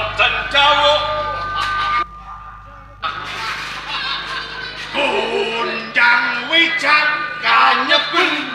wonten dawuh Undang wijak kanyeben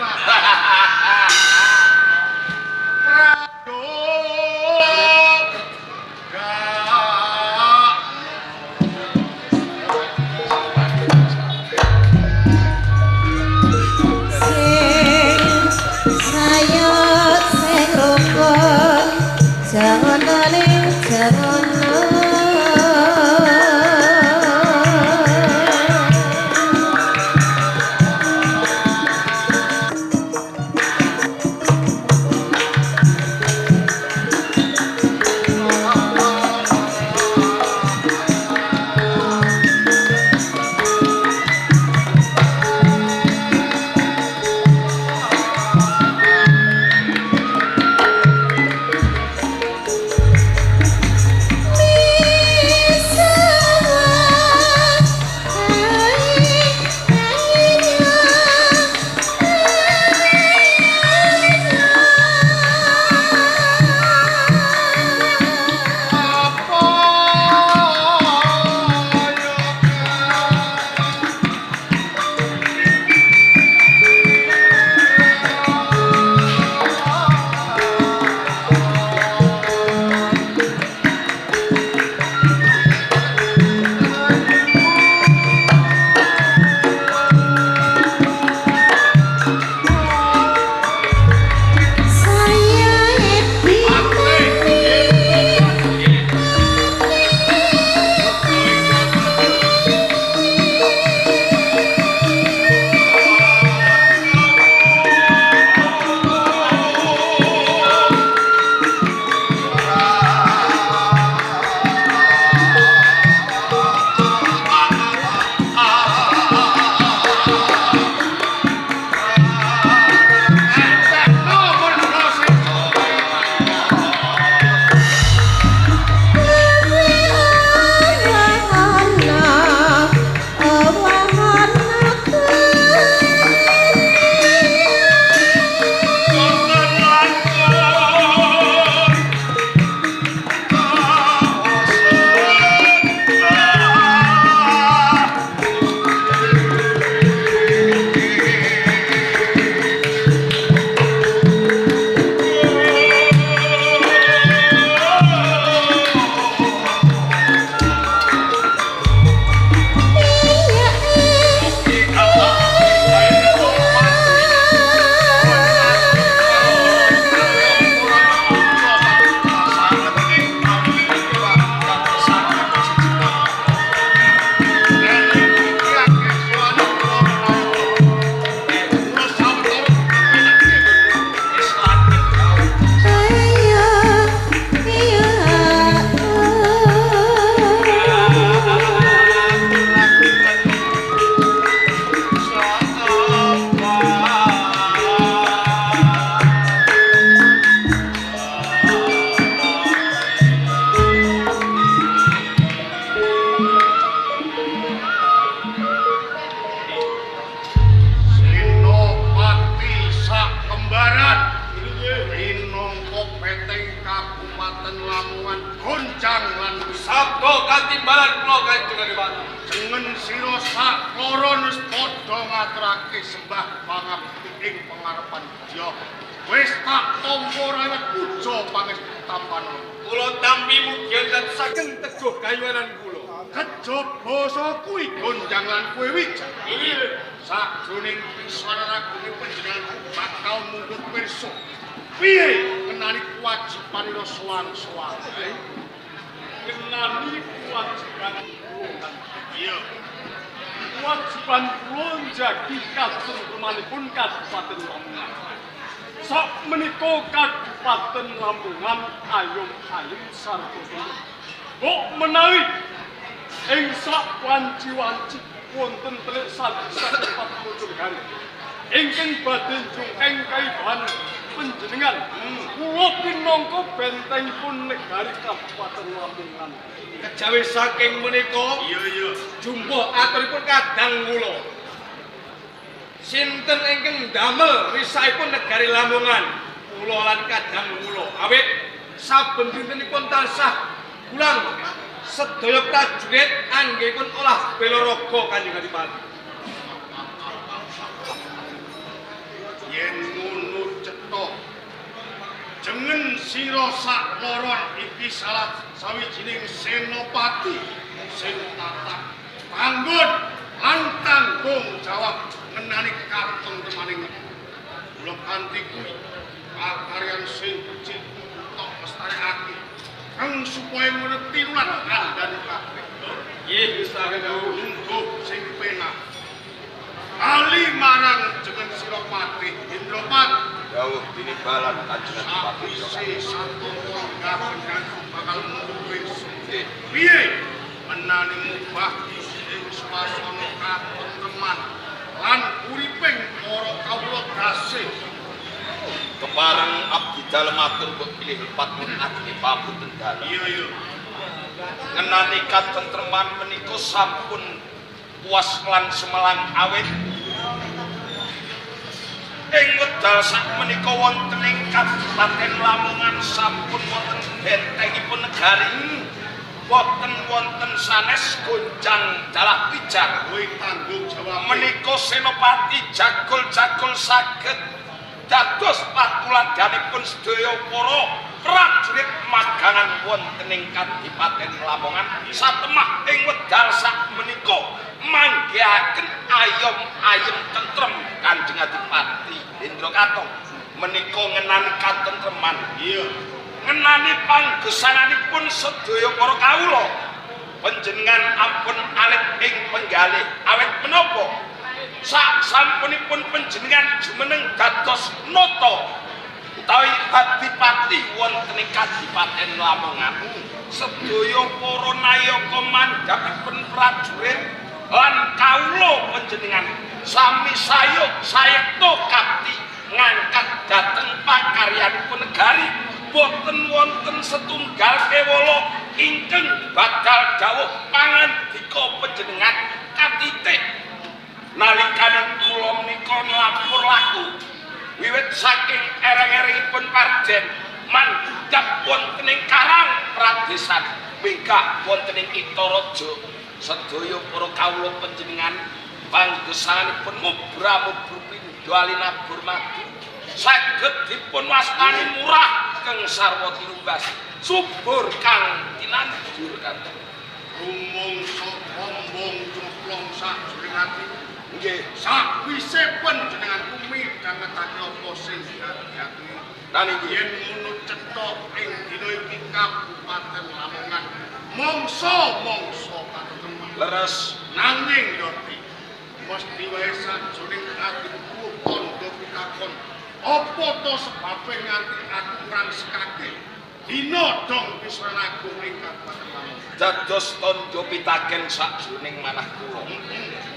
kewajiban kula njagi kasurmanipun Kabupaten Lamongan. Sak menika Kabupaten Lamongan ayom-ayom sarta kok menawi ing sak wanci-wanci wonten telik saking 40 negari ingkang badhe njungkeng kaibahan panjenengan kula pinangka bentengipun negari Kabupaten Lamongan. Kejawi saking menika iya jumbuh aturipun kadang kula sinten ingkang damel risahipun negari Lamongan kula lan kadang kula awit saben dintenipun tansah Ulang sedaya prajurit anggipun olah bela raga Kanjeng Adipati. Yen ngono cetha jengen sira sak loron iki salah sawijining senopati sing tatah panggon lan tanggung jawab ngenani katentemaning kula kanthi kuwi pakaryan sing becik tok lestarekake kang supaya ngerti lan kandhane kabeh. Nggih Gusti Agung. Untuk sing penak ali marang jeneng sira Patih Indrapat dawuh tinimbalan Kanjeng Adipati. Sapise satu kapengan bakal nuwuh piye menani mubah ing swasana katentreman lan uriping para kawula dasih Kepareng abdi dalem atur mbok pilih patmun ati pamunten dalem. iya Ngenani katentreman menika sampun puas lan semelang awit. Ing wekdal sakmenika wonten ing Kabupaten Lamongan sampun wonten bentengipun negari. Wonten sanes gonjang dalah wijak. kuwi tanggung jawab Menika senopati jagol-jagol saged dados patuladanipun sedaya para prajurit magangan wonten ing Kadipaten Lamongan satemah ing wekdal sakmenika manggihaken ayom-ayem tentrem Kanjeng Adipati Indrakatong menika ngenani katentreman iya ngenani panggesananipun sedaya para kawula panjenengan ampun alit ing penggalih awet menapa sak sampunipun panjenengan jumeneng dados nata utawi adipati wonten ing Kadipaten Lamongan sedaya para nayaka mandhapipun prajurit lan kawula panjenengan sami sayekta kapti ngangkat dhateng pakaryanipun negari boten wonten setunggal kewala ingkang bakal dawuh pangandika panjenengan katitik nalikane kula menika nglapur laku wiwit saking ereng-erengipun Parjen mandhap wonten ing Karang Pradesan mingkah wonten ing Kitaraja sedaya para kawula panjenengan panggesanipun mubra-mubur pindha alinabur madu saged dipun wastani murah keng sarwa tinumbas subur kang tinandur kanthi rumangsa ombong cemplong sajroning ati nggih sakwise panjenengan kumidhangetake apa sing dadi nani yen ngono cetha ing dina iki Kabupaten Lamongan mangsa katentreman leres nanging yoti mesti wae sajroning ati kondo pitakon apa to sebabe nganti aku ngransekake dina dong Wisnu Agung ing Kabupaten Lamongan dados tandha pitaken sajroning manah kula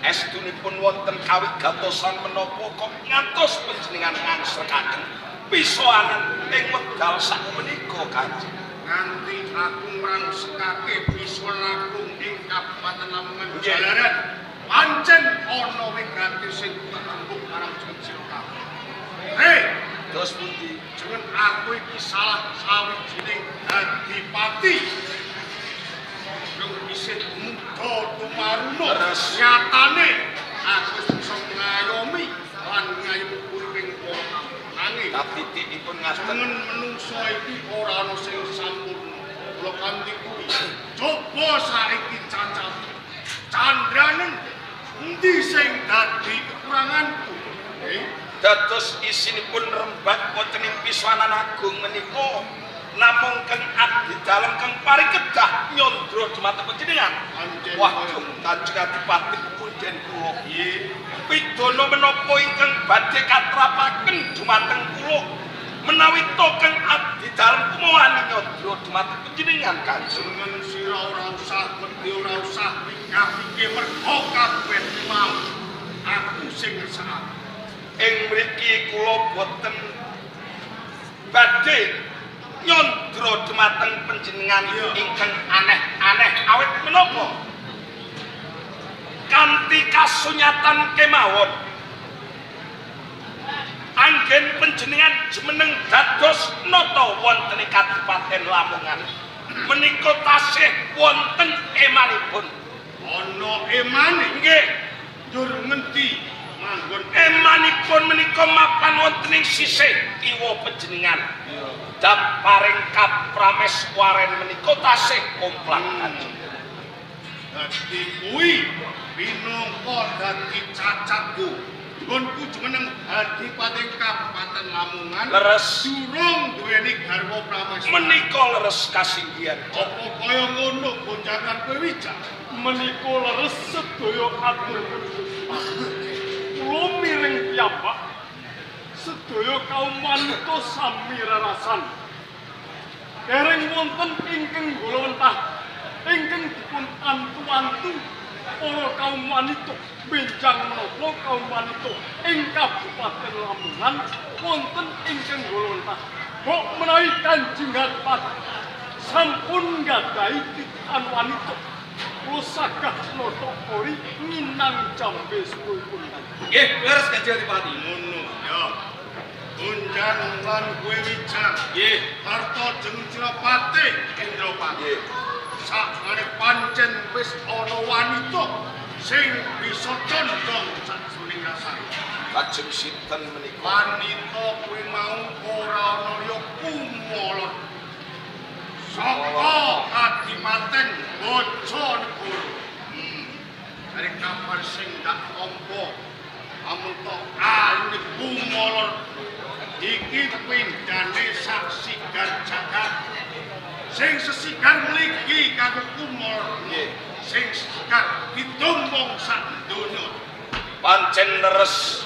estunipun wonten kawigatosan menapa kok ngantos panjenengan ngangsrekaken pisoanan ing wekdal sakmenika Kanjeng nganti aku ngransekake Wisnu Agung ing Kabupaten Lamongan Nggih. jalaran pancen ana wigati sing ketembuk marang sira kabeh hei dos pundi jeneng aku iki salah sawijining adipati sing isih muda tumaruna Leres. nyatane aku wis bisa ngayomi lan ngayomi uriping para nanging katitikipun ngaten jeneng menungso iki ora ana sing sampurna kula kanthi kuwi coba saiki cacat candranen endi sing dadi kekuranganku dados isinipun rembag wonten ing Pisanan Agung menika namung keng abdi dalem keng parikedah nyandra dumateng panjenengan Anjen waduh Kanjeng Adipati punden kula piye pidana menapa ingkang badhe katrapaken dumateng kula menawi to keng abdi dalem kumawani nyandra dumateng panjenengan Kanjeng jeneng sira ora usah wedi ora usah pikir mergo kabeh mau aku sing ngersakake ing mriki kula boten badhe nyandra dumateng panjenengan ingkang aneh-aneh awit menapa kanthi kasunyatan kemawon anggen panjenengan jumeneng dados nata wonten ing Kadipaten Lamongan menika tasih wonten emanipun. Ana emane Nggih, njur ngendi manggon emanipun menika mapan wonten ing sisih kiwa panjenengan. Dap paring kaprames waren menika tasih komplang kanjeng. dadi kuwi minangka dadi cacatku. Nggonku jumeneng Adipati Kabupaten Lamongan. Leres Durung duweni garwa prameswara. menika leres kasinggihan. Apa kaya ngono gonjangan kowe wijak? menika leres sedaya atur kula miring piyambak sedaya kaum wanita sami rarasan dereng wonten ingkang golontar ingkang dipun antu-antu para kaum wanita benjang menapa kaum wanita ing Kabupaten Lamongan wonten ingkang golontar kok menawi Kanjeng Adipati sampun nggadhahi titikan wanita kula sagah nata ori nginang jambe suwipun. Nggih, leres Kanjeng Adipati. Ngono ya. Gonjang lan kowe wijak. Nggih. Harta Jengjrapati Indrapati. Sakmene pancen wis ana wanita sing bisa condong sajroning rasane. Lajeng sinten menika? Wanita kuwi mau ora ana ya kumolot. Saka Kadipaten Bojonegoro. Dari kabar sing dak tampa amun tok ayu kumolot iki pindhane saksi garjagat. Sing sesigar mligi kanggo kumolot. Sing sesigar ditumbung sak donya. Pancen leres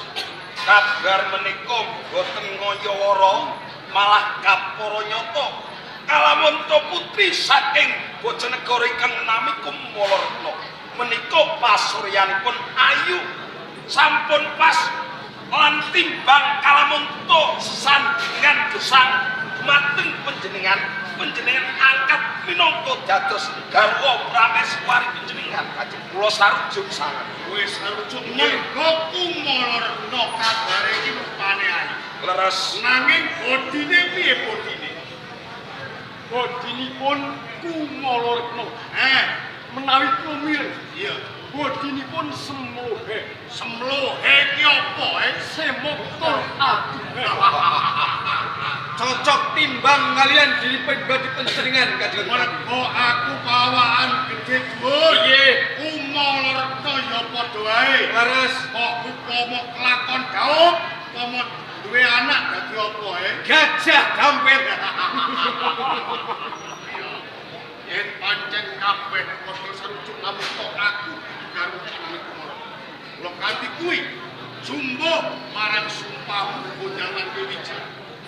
kabar menika boten ngayawara malah kapara nyata Kalamonto putri saking Bojonegoro ingkang nami Kumalaratna menika pasuryanipun ayu sampun pas lan timbang Kalamonto sesandingan gesang mateng panjenengan angkat minangka dados garwa prameswari panjenengan kajeng kula sarujuk sanget. Wis sarujuk mengko Kumalaratna kabare iki rupane ayu. Leres Nanging bodine piye bodine? Bodinipun Kumalaratna menawi kula mireng Iya, bodinipun semlohe semlohe iki apa, semoktor adu Cocok timbang kalian diri pribadi panjenengan Kanjeng Adipati. Mergo aku bawaan gede dhuwur. Nggih. Kumalaratna ya padha wae. Leres. Kok upama kelakon gaub, upama duwe anak dadi apa, Gajah dampet. Yen pancen kabeh padha sarujuk amuka aku karo nami Kumalaratna. Lho kanthi kuwi jumbo marang sumpah undangan Dewijaya.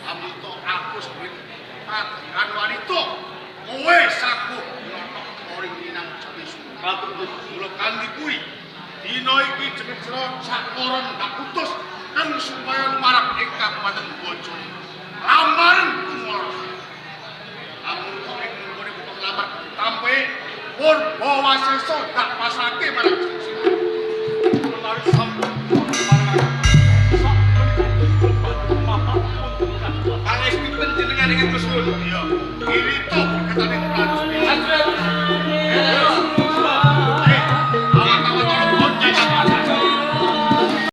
Amuka aku sebagai pageran wanita. Kowe sakuh notok ori minang jane sumpah. Lho kanthi kuwi dina iki jeneng sakoron tak putus kang supaya lumarap ing Kabupaten Bojonegoro. Lamaran Kumalaratna. Amuka ing ngene butuh lamar tampe Purwawasesa gak pasake marang menawi sampun Pangestu panjenengan ingkang kesuwun. iya, irito berkatane prajurit